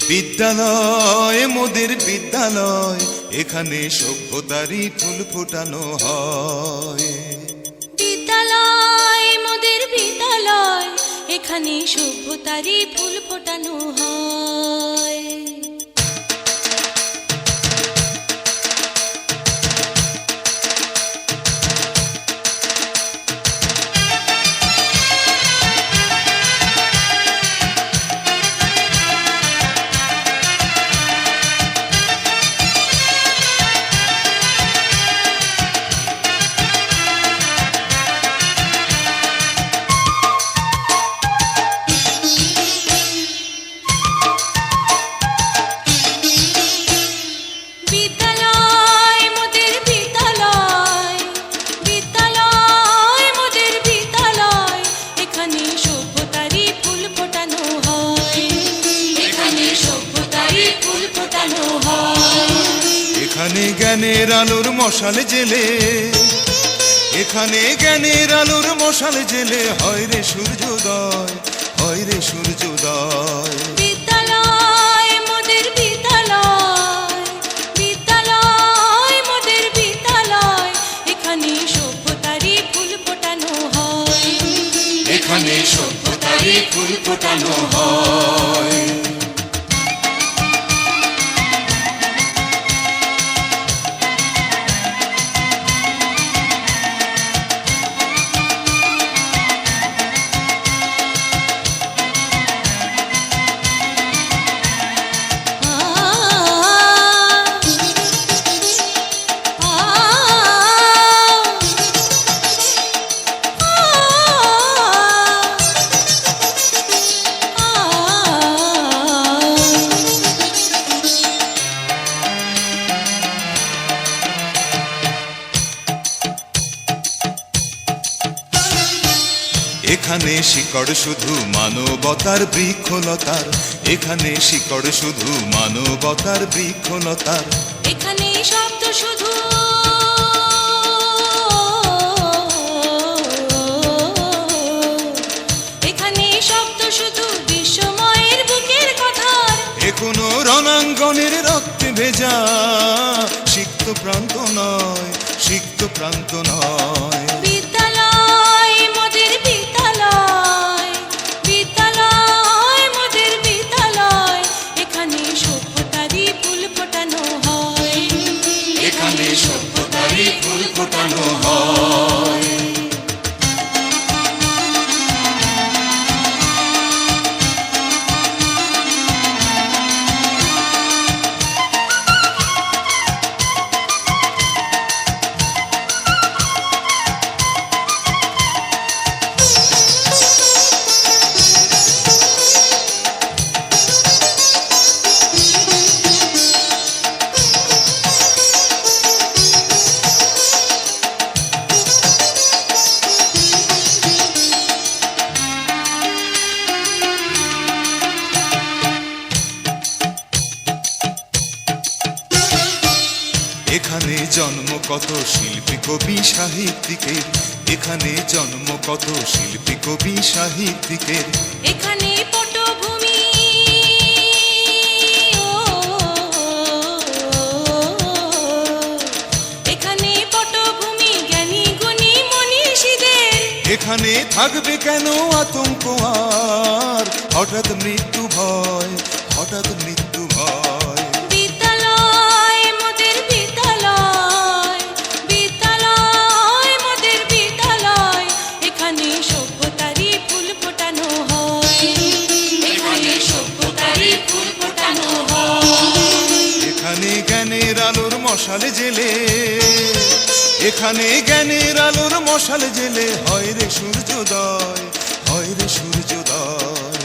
বিদ্যালয় মোদের বিদ্যালয়, এখানে সভ্যতারই ফুল ফোটানো হয়। বিদ্যালয় মোদের বিদ্যালয়, এখানে সভ্যতারই ফুল ফোটানো হয়। এখানে জ্ঞানের আলোর মশাল জেলে, এখানে জ্ঞানের আলোর মশাল জেলে হয় রে সূর্যোদয়, হয় রে সূর্যোদয়। বিদ্যালয় মোদের বিদ্যালয়, বিদ্যালয় মোদের বিদ্যালয়, এখানে সভ্যতারই ফুল ফোটানো হয়। এখানে সভ্যতারই ফুল ফোটানো হয়। এখানে শিকড় শুধু মানবতার বৃক্ষলতার, এখানে শিকড় শুধু মানবতার বৃক্ষলতার। এখানে শব্দ শুধু এখানে শব্দ শুধু বিশ্বময়ের বুকের কথার। এখনো রণাঙ্গনের রক্তে ভেজা সিক্ত প্রান্ত নয়, সিক্ত প্রান্ত নয়। বিদ্যালয় মোদের বিদ্যালয়, বিদ্যালয় মোদের বিদ্যালয়, এখানে সভ্যতারই ফুল ফোটানো হয়। এখানে সভ্যতারই ফুল ফোটানো হয়। এখানে জন্ম কত শিল্পী কবি সাহিত্যিকের, এখানে জন্ম কত শিল্পী কবি সাহিত্যিকের। এখানে পটভূমি এখানে পটভূমি জ্ঞানী গুণী মনীষীদের। এখানে থাকবে কেন আতঙ্ক আর হঠাৎ মৃত্যু ভয়, হঠাৎ মৃত্যু ভয়। বিদ্যালয় মোদের বিদ্যালয়, বিদ্যালয় মোদের বিদ্যালয়, এখানে সভ্যতারই ফুল ফোটানো হয়। এখানে সভ্যতারই ফুল ফোটানো হয়। এখানে জ্ঞানের আলোর মশাল জেলে, এখানে জ্ঞানের আলোর মশাল জেলে হয় রে সূর্যোদয়, হয় রে সূর্যোদয়।